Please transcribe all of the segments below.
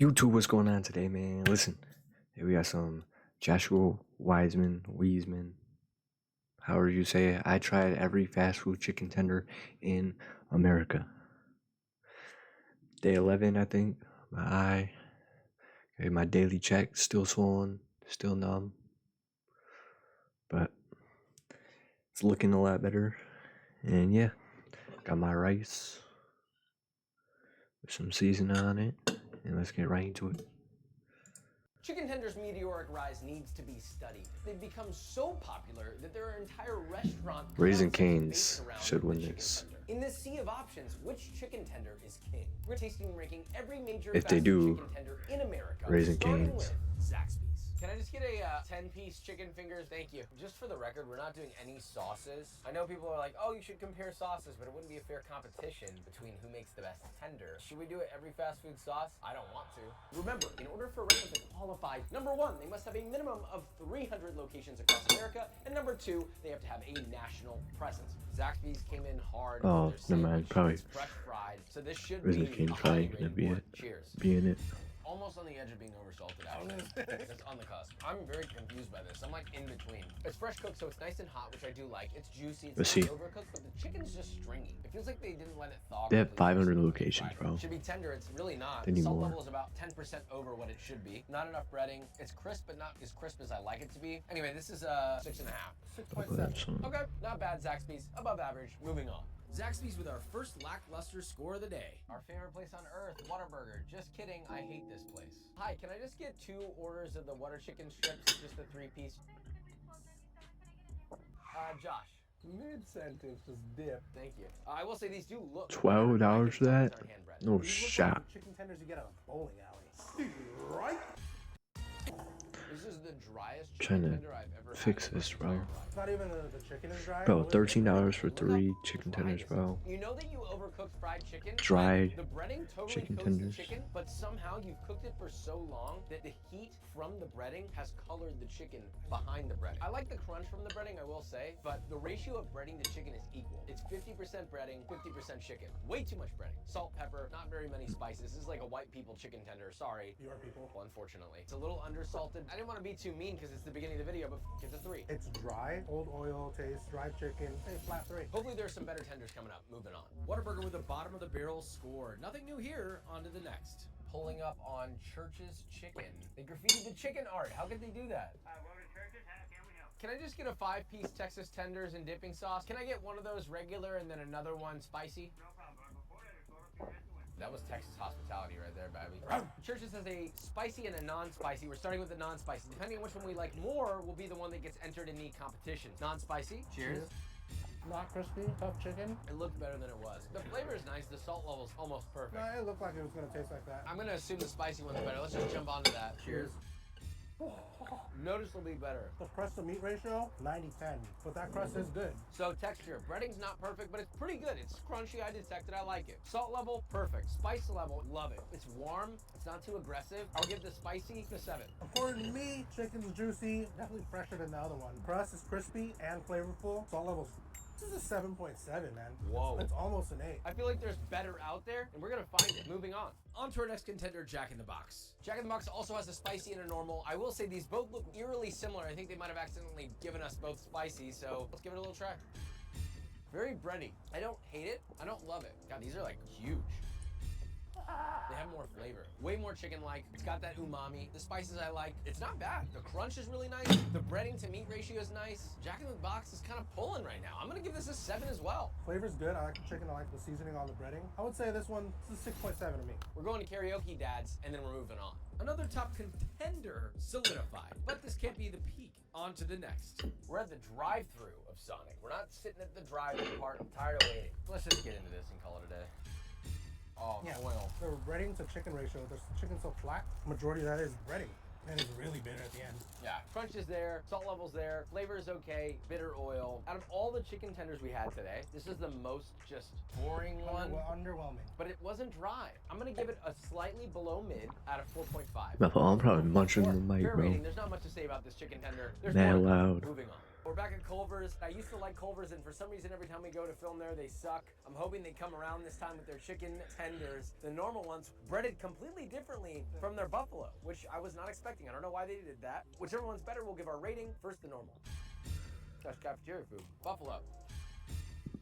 YouTube, what's going on today, man? Listen, here we got some Joshua Wiseman, however you say it. I tried every fast food chicken tender in America. Day 11, I think. My eye, okay, my daily check, still swollen, still numb, but it's looking a lot better. And yeah, got my rice with some seasoning on it, and let's get right into it. Chicken tender's meteoric rise needs to be studied. They've become so popular that there are entire restaurant Raising concepts Cane's based around should win the chicken this. tender. In this sea of options, which chicken tender is king? We're tasting and ranking every major If they fast food do, chicken tender in America, Raising starting Cane's. with Zaxby's. Can I just get a 10-piece chicken fingers? Thank you. Just for the record, we're not doing any sauces. I know people are like, oh, you should compare sauces, but it wouldn't be a fair competition between who makes the best tender. Should we do it every fast food sauce? I don't want to. Remember, in order for restaurants to qualify, number one, they must have a minimum of 300 locations across America, and number two, they have to have a national presence. Zaxby's came in hard. Oh, with their never mind, sandwich. probably It's fresh fried, so this should Raising be Cane's a probably highly gonna rated be one. it. Cheers. Be in it. Almost on the edge of being oversalted out. It's on the cusp. I'm very confused by this. I'm like in between. It's fresh cooked, so it's nice and hot, which I do like. It's juicy. It's Let's not see. overcooked, but the chicken's just stringy. It feels like they didn't let it thaw. They have completely 500 when they locations, fried it. bro. Should be tender. It's really not. They need Salt more. level is about 10% over what it should be. Not enough breading. It's crisp, but not as crisp as I like it to be. Anyway, this is 6.5. 6.7. Okay, not bad. Zaxby's above average. Moving on. Zaxby's with our first lackluster score of the day. Our favorite place on earth, Whataburger. Just kidding, I hate this place. Hi, can I just get 2 orders of the Whata chicken strips, just a 3-piece? Josh. Mid-sentence, just dip. Thank you. I will say these do look $12 for that? Aren't hand-breaded. No These look shot. like the chicken tenders you get at a bowling alley. Right? This is the driest Trying chicken to tender I've ever fix had in my this, bro. entire life. It's not even the chicken is dry. Bro, What is it? $13 for Look how 3 chicken dry tenders, this bro. is. You know that you overcooked fried chicken? Dried The breading totally chicken coats tenders. the chicken, but somehow you've cooked it for so long that the heat from the breading has colored the chicken behind the breading. I like the crunch from the breading, I will say, but the ratio of breading to chicken is equal. It's 50% breading, 50% chicken. Way too much breading. Salt, pepper, not very many spices. This is like a white people chicken tender, sorry. Your people. Well, unfortunately. It's a little undersalted. I didn't want to be too mean because it's the beginning of the video, but it's a 3. It's dry, old oil taste, dried chicken. Hey, flat 3. Hopefully there's some better tenders coming up. Moving on. Whataburger with a bottom of the barrel score. Nothing new here. On to the next. Pulling up on Church's Chicken. They graffitied the chicken art. How could they do that? Welcome to Church's. How can we help? Can I just get a 5-piece Texas tenders and dipping sauce? Can I get one of those regular and then another one spicy? No problem. But before that, there's a few minutes to win. That was Texas hospitality right there, baby. Church's has a spicy and a non-spicy. We're starting with the non-spicy. Depending on which one we like more will be the one that gets entered in the competition. Non-spicy. Cheers. Not crispy, tough chicken. It looked better than it was. The flavor is nice. The salt level's almost perfect. No, it looked like it was gonna taste like that. I'm gonna assume the spicy one's better. Let's just jump onto that. Cheers. Noticeably better. The crust to meat ratio, 90-10. But that crust is good. So texture, breading's not perfect, but it's pretty good. It's crunchy, I detected, I like it. Salt level, perfect. Spice level, love it. It's warm, it's not too aggressive. I'll give the spicy a 7. According to me, chicken's juicy, definitely fresher than the other one. Crust is crispy and flavorful. Salt levels, this is a 7.7, man. Whoa. It's almost an 8. I feel like there's better out there, and we're gonna find it. Moving on. On to our next contender, Jack in the Box. Jack in the Box also has a spicy and a normal. I will say these both look eerily similar. I think they might have accidentally given us both spicy, so let's give it a little try. Very bready. I don't hate it. I don't love it. God, these are like huge. They have more flavor. Way more chicken-like. It's got that umami. The spices I like. It's not bad. The crunch is really nice. The breading to meat ratio is nice. Jack in the Box is kind of pulling right now. I'm gonna give this a 7 as well. Flavor's good. I like the chicken. I like the seasoning on the breading. I would say this one is a 6.7 to me. We're going to karaoke dads, and then we're moving on. Another top contender solidified, but this can't be the peak. On to the next. We're at the drive-through of Sonic. We're not sitting at the drive-through part. I'm tired of waiting. Let's just get into this and call it a day. Oh, Yeah. oil. The breading to chicken ratio, the chicken's so flat. Majority of that is breading. And it's really bitter at the end. Yeah. Crunch is there, salt level's there, flavor is okay, bitter oil. Out of all the chicken tenders we had today, this is the most just boring one. Underwhelming. But it wasn't dry. I'm gonna give it a slightly below mid out of 4.5. My fault, I'm probably munching the mic, Fair bro. rating. There's not much to say about this chicken tender. There's Mad more to come. loud. Moving on. We're back at Culver's. I used to like Culver's, and for some reason, every time we go to film there, they suck. I'm hoping they come around this time with their chicken tenders, the normal ones, breaded completely differently from their buffalo, which I was not expecting. I don't know why they did that. Whichever one's better, we'll give our rating. First, the normal. That's cafeteria food. Buffalo.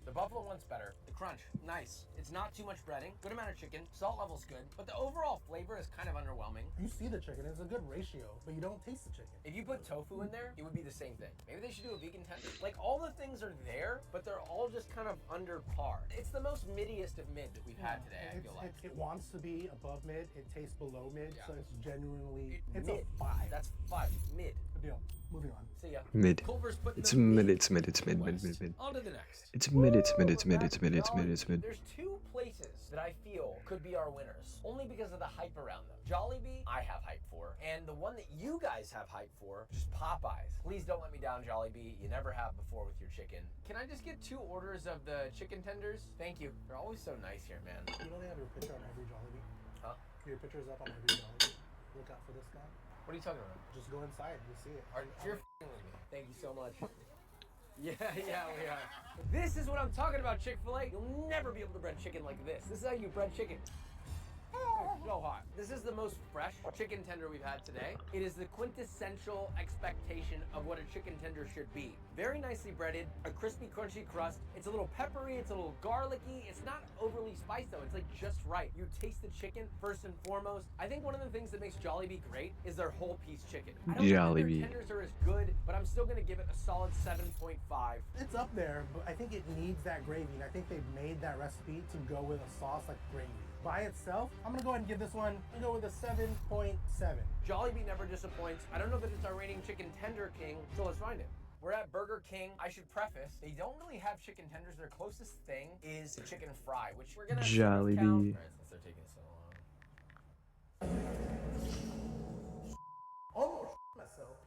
The buffalo one's better. The crunch, nice. It's not too much breading. Good amount of chicken. Salt level's good. But the overall flavor is kind of underwhelming. You see the chicken, it's a good ratio, but you don't taste the chicken. If you put tofu in there, it would be the same thing. Maybe they should do a vegan tender. Like, all the things are there, but they're all just kind of under par. It's the most middiest of mid that we've had today, I feel like. It wants to be above mid, it tastes below mid, Yeah. so it's genuinely, it's mid. a 5. That's 5. Mid. Good deal. Moving on. See ya. Mid. Culver's putting It's the mid, mid it's mid, it's mid, mid, west. mid, mid. On to the next. It's mid, it's mid, Woo! it's mid, We're it's back mid, to it's mid, it's mid. There's 2 places that I feel could be our winners, only because of the hype around them. Jollibee, I have hype for, and the one that you guys have hype for, just Popeyes. Please don't let me down, Jollibee. You never have before with your chicken. Can I just get 2 orders of the chicken tenders? Thank you. They're always so nice here, man. You know they have your picture on every Jollibee? Huh? Your picture's up on every Jollibee. Look out for this guy. What are you talking about? Just go inside, you'll see it. You're f***ing with me. Thank you so much. Yeah, we are. This is what I'm talking about, Chick-fil-A. You'll never be able to bread chicken like this. This is how you bread chicken. It's so hot. This is the most fresh chicken tender we've had today. It is the quintessential expectation of what a chicken tender should be. Very nicely breaded, a crispy, crunchy crust. It's a little peppery, it's a little garlicky. It's not overly spiced though. It's like just right. You taste the chicken first and foremost. I think one of the things that makes Jollibee great is their whole piece chicken. I don't think that Jollibee. their tenders are as good, but I'm still gonna give it a solid 7.5. It's up there, but I think it needs that gravy, and I think they've made that recipe to go with a sauce like gravy. By itself, I'm gonna go ahead and give this one, I'm gonna go with a 7.7. Jollibee never disappoints. I don't know that it's our reigning chicken tender king, so let's find it. We're at Burger King. I should preface, they don't really have chicken tenders. Their closest thing is the chicken fry, which we're gonna Jollibee. count. All right, since they're taking so long. Almost myself.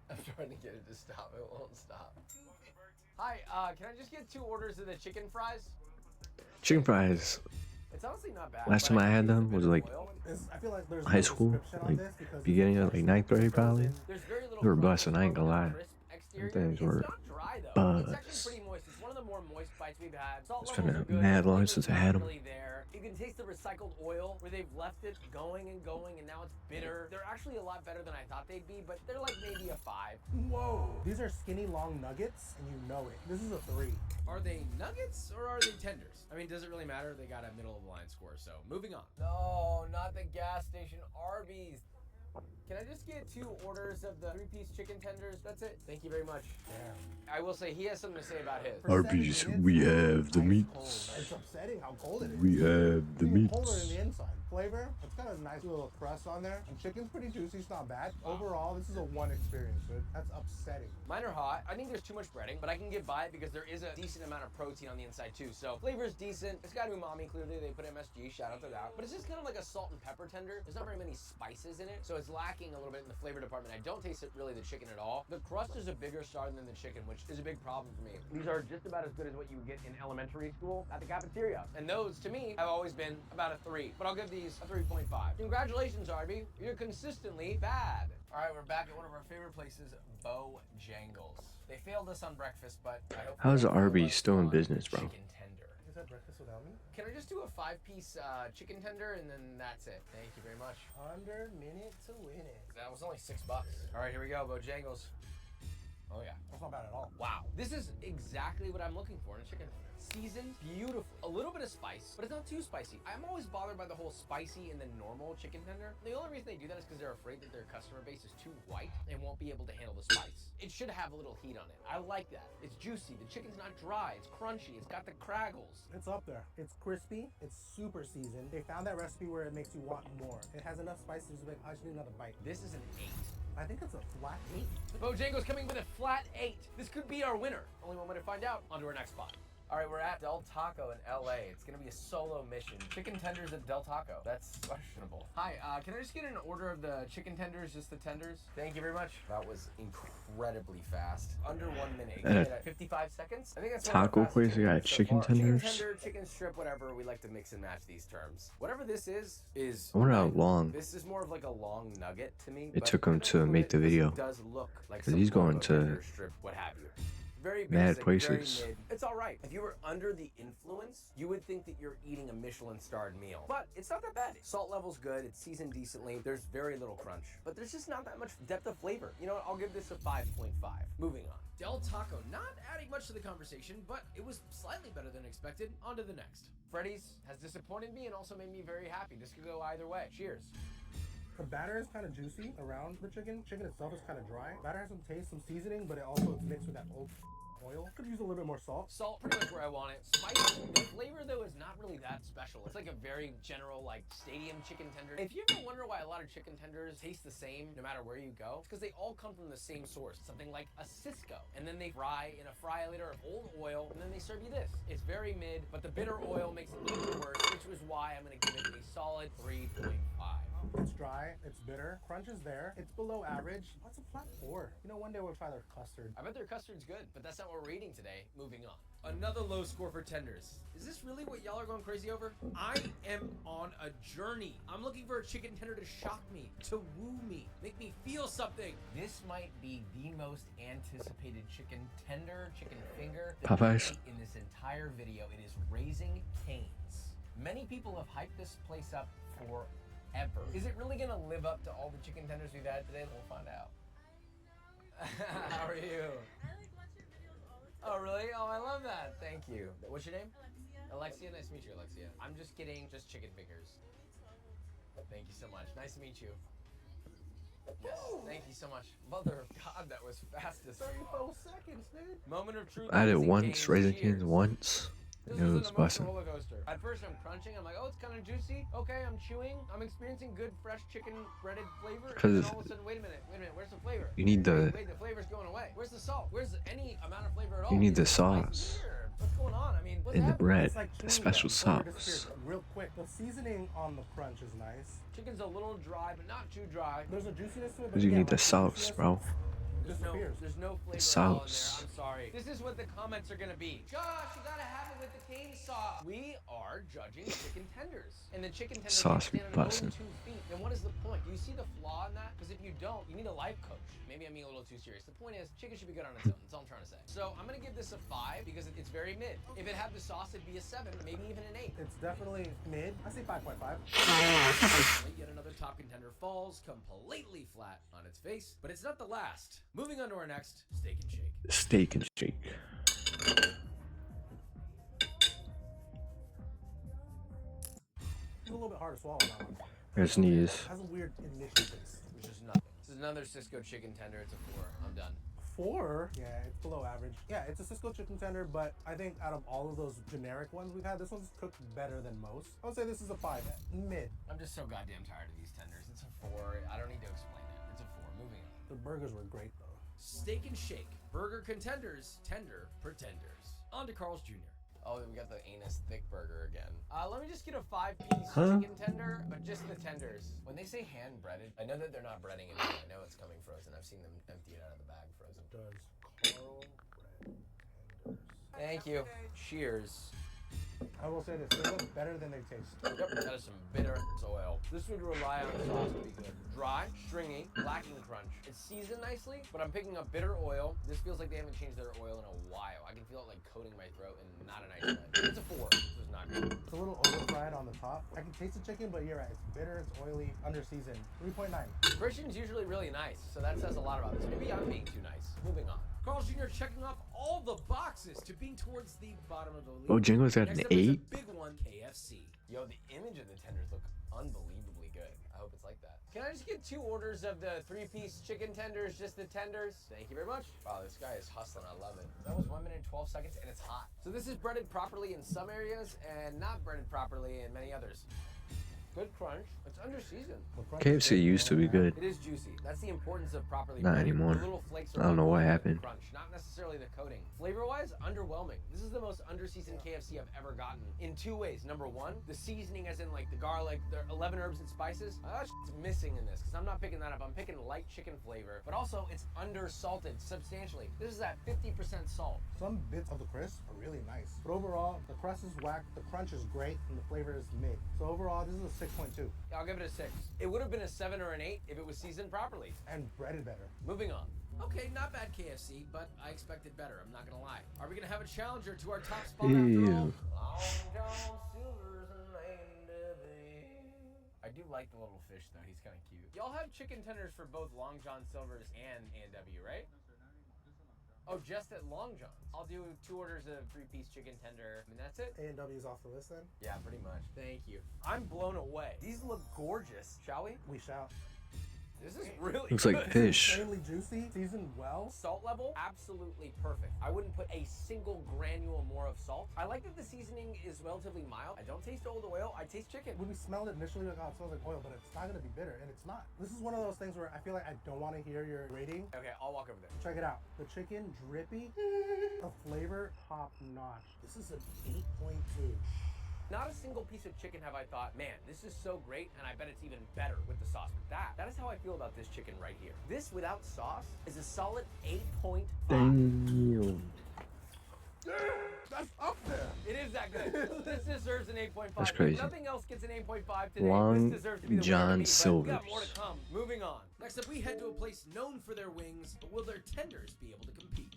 I'm trying to get it to stop. It won't stop. Hi, can I just get 2 orders of the chicken fries? Chicken fries. It's honestly not bad. Last but time I had taste a them bit was of like oil. I feel like there's high no school, description on like this because beginning of like ninth grade probably. There's very little They were crunch, bussin', I ain't gonna lie. crisp exterior. Them things It's were not dry though. It's actually buzz. pretty moist. It's one of the more moist bites we've had. Salt It's levels been are a good. mad long Flavor's since I not had 'em. really there. You can taste the recycled oil where they've left it going and going, and now it's bitter. They're actually a lot better than I thought they'd be, but they're like maybe a 5. Whoa. These are skinny long nuggets, and you know it. This is a 3. Are they nuggets or are they tenders? I mean, does it really matter? They got a middle of the line score, so moving on. No, not the gas station Arby's. Can I just get 2 orders of the 3-piece chicken tenders? That's it. Thank you very much. Damn. I will say he has something to say about his. For Arby's, 7 minutes, we have the ice meats. cold. It's upsetting how cold it is. We have the Even colder in meats. the inside. Flavor, it's got a nice little crust on there. And chicken's pretty juicy, it's not bad. Overall, this is a 1 experience, dude. That's upsetting. Mine are hot. I think there's too much breading, but I can get by it because there is a decent amount of protein on the inside too. So flavor's decent. It's got umami, clearly they put MSG, shout out to that. But it's just kind of like a salt and pepper tender. There's not very many spices in it, so it's lacking a little bit in the flavor department. I don't taste it really the chicken at all. The crust is a bigger star than the chicken, which is a big problem for me. These are just about as good as what you would get in elementary school at the cafeteria. And those, to me, have always been about a 3. But I'll give these a 3.5. Congratulations, Arby. You're consistently bad. All right, we're back at one of our favorite places, Bojangles. They failed us on breakfast, but I hope How's they Arby's fail us still in on business, bro? Chicken tender. Is that breakfast without me? Can I just do a 5-piece chicken tender and then that's it? Thank you very much. Under minute to win it. That was only $6. All right, here we go, Bojangles. Oh yeah. That's not bad at all. Wow. This is exactly what I'm looking for in a chicken tender. Seasoned, beautiful. A little bit of spice, but it's not too spicy. I'm always bothered by the whole spicy and then normal chicken tender. The only reason they do that is because they're afraid that their customer base is too white and won't be able to handle the spice. It should have a little heat on it. I like that. It's juicy. The chicken's not dry. It's crunchy. It's got the craggles. It's up there. It's crispy. It's super seasoned. They found that recipe where it makes you want more. It has enough spices to make, I just need another bite. This is an 8. I think it's a flat 8. Bojangles coming with a flat 8. This could be our winner. Only one way to find out. On to our next spot. All right, we're at Del Taco in LA. It's gonna be a solo mission. Chicken tenders at Del Taco. That's questionable. Hi, can I just get an order of the chicken tenders, just the tenders? Thank you very much. That was incredibly fast. Under 1 minute. At a 55 seconds? I think that's taco one of the place, fastest they got minutes so chicken far. Chicken tenders? tender, chicken strip, whatever. We like to mix and match these terms. Whatever this is I wonder how like, long this is more of like a long nugget to me. it but took him I'm gonna to include make it the 'cause it video. does look like 'Cause some he's form going of a to tender strip, what have you. Very mad basic, places. very mid. It's all right. If you were under the influence, you would think that you're eating a Michelin-starred meal. But it's not that bad. Salt level's good. It's seasoned decently. There's very little crunch. But there's just not that much depth of flavor. You know what? I'll give this a 5.5. Moving on. Del Taco, not adding much to the conversation, but it was slightly better than expected. On to the next. Freddy's has disappointed me and also made me very happy. This could go either way. Cheers. The batter is kind of juicy around the chicken. Chicken itself is kind of dry. Batter has some taste, some seasoning, but it also is mixed with that old oil. Could use a little bit more salt. Salt, pretty much where I want it. Spicy. The flavor, though, is not really that special. It's like a very general, like, stadium chicken tender. If you ever wonder why a lot of chicken tenders taste the same no matter where you go, it's because they all come from the same source. Something like a Cisco. And then they fry in a fryer of old oil, and then they serve you this. It's very mid, but the bitter oil makes it even worse, which was why I'm going to give it a solid 3.5. It's dry, it's bitter, crunch is there, it's below average. What's a flat 4? You know, one day we'll try their custard. I bet their custard's good, but that's not what we're eating today. Moving on. Another low score for tenders. Is this really what y'all are going crazy over? I am on a journey. I'm looking for a chicken tender to shock me, to woo me, make me feel something. This might be the most anticipated chicken tender, chicken finger that we Popeyes. ate in this entire video. It is Raising Cane's. Many people have hyped this place up for ever. Is it really gonna live up to all the chicken tenders we've had today? We'll find out. How are you? I like watch your videos all the time. Oh, really? Oh, I love that. Thank you. What's your name? Alexia. Alexia, nice to meet you, Alexia. I'm just kidding, just chicken fingers. Thank you so much. Nice to meet you. Yes, thank you so much. Mother of God, that was fast as 34 seconds, dude. Moment of truth. I did it Raising once, Cane's. Raising Cheers. Cane's once. This It was was an busting. emotional roller coaster. At first, I'm crunching. I'm like, oh, it's kind of juicy. Okay, I'm chewing. I'm experiencing good, fresh chicken breaded flavor. And 'Cause then all of a sudden, wait a minute. Where's the flavor? You need the- Wait, the flavor's going away. Where's the salt? Where's any amount of flavor at all? You need the Is it spicy sauce. or what's going on? I mean, what's In the happening? bread, It's like the chewing special gum. Flavor sauce. disappears real quick. The seasoning on the crunch is nice. Chicken's a little dry, but not too dry. There's a juiciness to it. but Because you again, need the like, sauce, juiciness bro. disappears. There's no flavor The at all in there. sauce. I'm sorry. This is what the comments are gonna be. Josh, you gotta have it with the cane sauce. We are judging chicken tenders, and the chicken tender Sauce can't be stand on bussin'. its own 2 feet. Then what is the point? Do you see the flaw in that? Because if you don't, you need a life coach. Maybe I'm being a little too serious. The point is, chicken should be good on its own. That's all I'm trying to say. So I'm gonna give this a 5 because it's very mid. If it had the sauce, it'd be a 7, maybe even an 8. It's definitely mid. I say 5.5. Yet another top contender falls completely flat on its face, but it's not the last. Moving on to our next steak and shake. Steak and shake. It's a little bit hard to swallow that one. I sneeze. It has a weird initial taste. Which is nothing. This is another Cisco chicken tender. It's a 4. I'm done. 4? Yeah, it's below average. Yeah, it's a Cisco chicken tender, but I think out of all of those generic ones we've had, this one's cooked better than most. I would say this is a 5. Mid. I'm just so goddamn tired of these tenders. It's a 4. I don't need to explain it. It's a 4. Moving on. The burgers were great though. Steak and shake. Burger contenders. Tender pretenders. On to Carl's Jr. Oh, we got the anus thick burger again. Let me just get a 5-piece Huh? chicken tender, but just the tenders. When they say hand breaded, I know that they're not breading it. I know it's coming frozen. I've seen them empty it out of the bag frozen. Does Carl bread tenders. Thank you. Cheers. I will say this, they look better than they taste. Yep, that is some bitter oil. This would rely on sauce to be good. Dry, stringy, lacking crunch. It's seasoned nicely, but I'm picking up bitter oil. This feels like they haven't changed their oil in a while. I can feel it like coating my throat and not a nice way. It's a 4. This was not good. It's a little over-fried on the top. I can taste the chicken, but you're right. It's bitter, it's oily, under-seasoned. 3.9. Christian's usually really nice, so that says a lot about this. Maybe I'm being too nice. Moving on. Carl's Jr. checking off all the boxes to being towards the bottom of the league. Bojangles got Next an up is a 8? big one, KFC. Yo, the image of the tenders look unbelievably good. I hope it's like that. Can I just get 2 orders of the 3-piece chicken tenders, just the tenders? Thank you very much. Wow, this guy is hustling. I love it. That was 1 minute and 12 seconds, and it's hot. So this is breaded properly in some areas and not breaded properly in many others. Good crunch. It's under seasoned. The crunch is KFC good, used to be yeah. good. It is juicy. That's the importance of properly Not breaded. anymore. The little flakes are I don't know what unbelievable happened. Crunch, not necessarily the coating. Flavor-wise, underwhelming. This is the most under-seasoned KFC I've ever gotten in 2 ways. Number one, the seasoning, as in like the garlic, the 11 herbs and spices. That shit's missing in this because I'm not picking that up. I'm picking light chicken flavor, but also it's under-salted substantially. This is at 50% salt. Some bits of the crisp are really nice, but overall, the crust is whack, the crunch is great, and the flavor is mid. So overall, this is a 6.2 I'll give it a 6. It would have been a 7 or an 8 if it was seasoned properly. and breaded better. Moving on. Okay, not bad KFC, but I expected better, I'm not gonna lie. Are we gonna have a challenger to our top spot after all? Ew. Long John Silver's named I do like the little fish though, he's kinda cute. Y'all have chicken tenders for both Long John Silver's and A&W, right? Oh, just at Long John's. I'll do 2 orders of 3-piece chicken tender, and that's it? A&W's off the list then? Yeah, pretty much. Thank you. I'm blown away. These look gorgeous, shall we? We shall. This is really Looks good. like fish. Extremely juicy, seasoned well. Salt level, absolutely perfect. I wouldn't put a single granule more of salt. I like that the seasoning is relatively mild. I don't taste old oil, I taste chicken. When we smelled it initially, like, oh, it smells like oil, but it's not gonna be bitter, and it's not. This is one of those things where I feel like I don't want to hear your rating. Okay, I'll walk over there. Check it out. The chicken, drippy. The flavor, top notch. This is an 8.2. Not a single piece of chicken have I thought, man, this is so great, and I bet it's even better with the sauce. But that is how I feel about this chicken right here. This without sauce is a solid 8.5. Damn. That's up there. It is that good. This deserves an 8.5. That's If crazy. nothing else gets an 8.5 today. Long This deserves to be the John winner to me, but we got Silver's. more to come. Moving on. Next up, we head to a place known for their wings, but will their tenders be able to compete?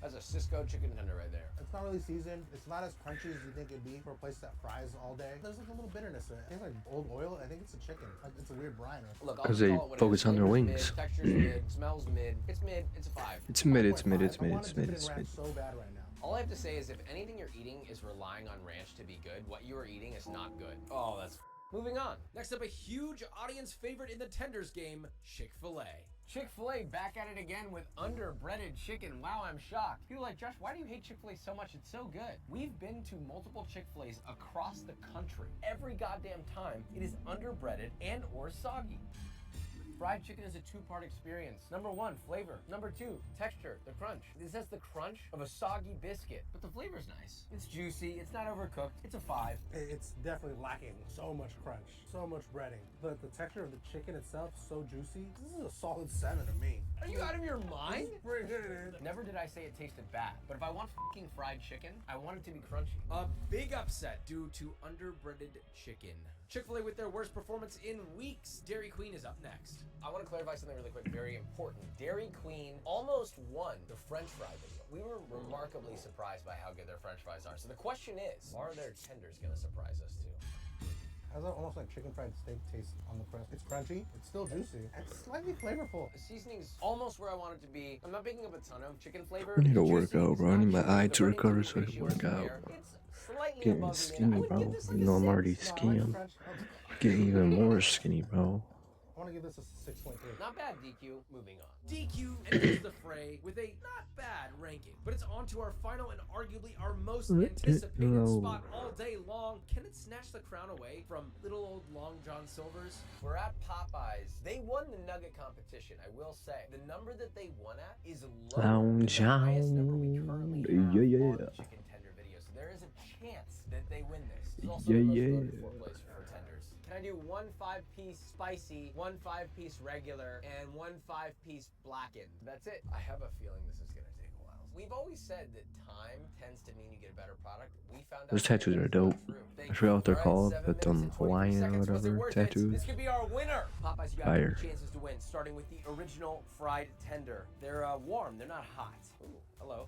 That's a Cisco chicken tender right there. It's not really seasoned. It's not as crunchy as you think it'd be for a place that fries all day. There's like a little bitterness to it. It tastes like old oil. I think it's a chicken. Like it's a weird brine. Look, I'll 'Cause just they call it what it focus is. on their Flavor's wings. Mid, texture's mid, smells mid. It's mid. It's a 5. It's mid, it's mid, 1.5. it's mid, I it's want mid, to it's dip it in mid. ranch so bad right now. All I have to say is if anything you're eating is relying on ranch to be good, what you are eating is not good. Oh, that's... Moving on. Next up, a huge audience favorite in the tenders game, Chick-fil-A. Chick-fil-A back at it again with underbreaded chicken. Wow, I'm shocked. People are like, Josh, why do you hate Chick-fil-A so much? It's so good. We've been to multiple Chick-fil-A's across the country. Every goddamn time, it is underbreaded and or soggy. Fried chicken is a 2-part experience. Number 1, flavor. Number 2, texture, the crunch. This has the crunch of a soggy biscuit, but the flavor's nice. It's juicy, it's not overcooked, it's a 5. It's definitely lacking so much crunch, so much breading. But the texture of the chicken itself, so juicy. This is a solid 7 to me. Are you out of your mind? Pretty good. Never did I say it tasted bad, but if I want fucking fried chicken, I want it to be crunchy. A big upset due to underbreaded chicken. Chick-fil-A with their worst performance in weeks. Dairy Queen is up next. I want to clarify something really quick, very important. Dairy Queen almost won the French fry video. We were remarkably surprised by how good their French fries are. So the question is, are their tenders gonna surprise us too? Has almost like chicken fried steak taste on the crust. It's crunchy, it's still juicy, and it's slightly flavorful. The seasoning's almost where I want it to be. I'm not picking up a ton of chicken flavor. I need to It's work juicy, out, it's bro. I not need my chewy, eye the to breading recover to so I can ratio work is out. there. It's slightly Getting above skinny, mid. I would bro. give this like You a know I'm 6. already No, I like skinny. the I'm French. getting even more skinny, bro. I want to give this a 6.3. Not bad, DQ. Moving on. DQ enters the fray with a not bad ranking, but it's on to our final and arguably our most anticipated No. spot all day long. Can it snatch the crown away from little old Long John Silver's? We're at Popeyes. They won the nugget competition, I will say. The number that they won at is lower Long than the highest number we John. currently have Yeah, on yeah. the chicken tender video. So there is a chance that they win this. This is also Yeah, the most yeah. voted for place for tenders. Can I do 1 5-piece spicy, 1 5-piece regular, and 1 5-piece blackened? That's it. I have a feeling this is gonna take a while. We've always said that time tends to mean you get a better product. We found out Those that tattoos are that's not dope. true. Thank I forgot what they're you. called, 7 but minutes and 23 Hawaiian or seconds. Was it whatever worth it? tattoos. This could be our winner. Popeyes, you got Fire. 3 chances to win, starting with the original fried tender. They're warm. They're not hot. Ooh, hello.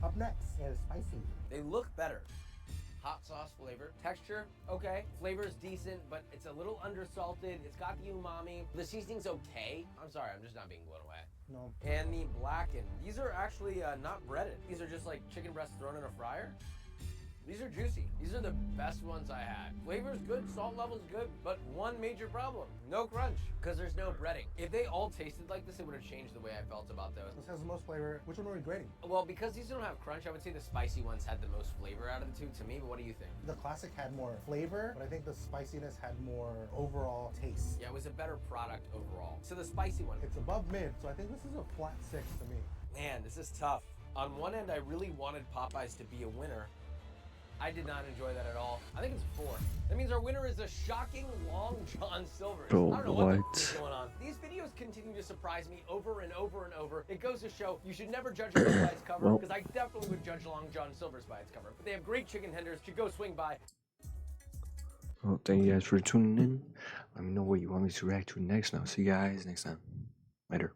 Up next is spicy. They look better. Hot sauce flavor. Texture, okay. Flavor is decent, but it's a little undersalted. It's got the umami. The seasoning's okay. I'm sorry, I'm just not being blown away. No. And the blackened. These are actually not breaded. These are just like chicken breasts thrown in a fryer. These are juicy. These are the best ones I had. Flavor's good, salt level's good, but one major problem: no crunch, because there's no breading. If they all tasted like this, it would have changed the way I felt about those. This has the most flavor. Which one are we grading? Well, because these don't have crunch, I would say the spicy ones had the most flavor out of the two to me, but what do you think? The classic had more flavor, but I think the spiciness had more overall taste. Yeah, it was a better product overall. So the spicy one, It's above mid, so I think this is a flat 6 to me. man, this is tough. On one end, I really wanted Popeyes to be a winner. I did not enjoy that at all. I think it's a 4. That means our winner is a shocking Long John Silver's. Bro, I don't know what the what? f- is going on. These videos continue to surprise me over and over and over. It goes to show you should never judge a book by its cover, Well. because I definitely would judge Long John Silver's by its cover. But they have great chicken tenders. Should go swing by. Well, thank you guys for tuning in. Let me know what you want me to react to next, and I'll see you guys next time. Later.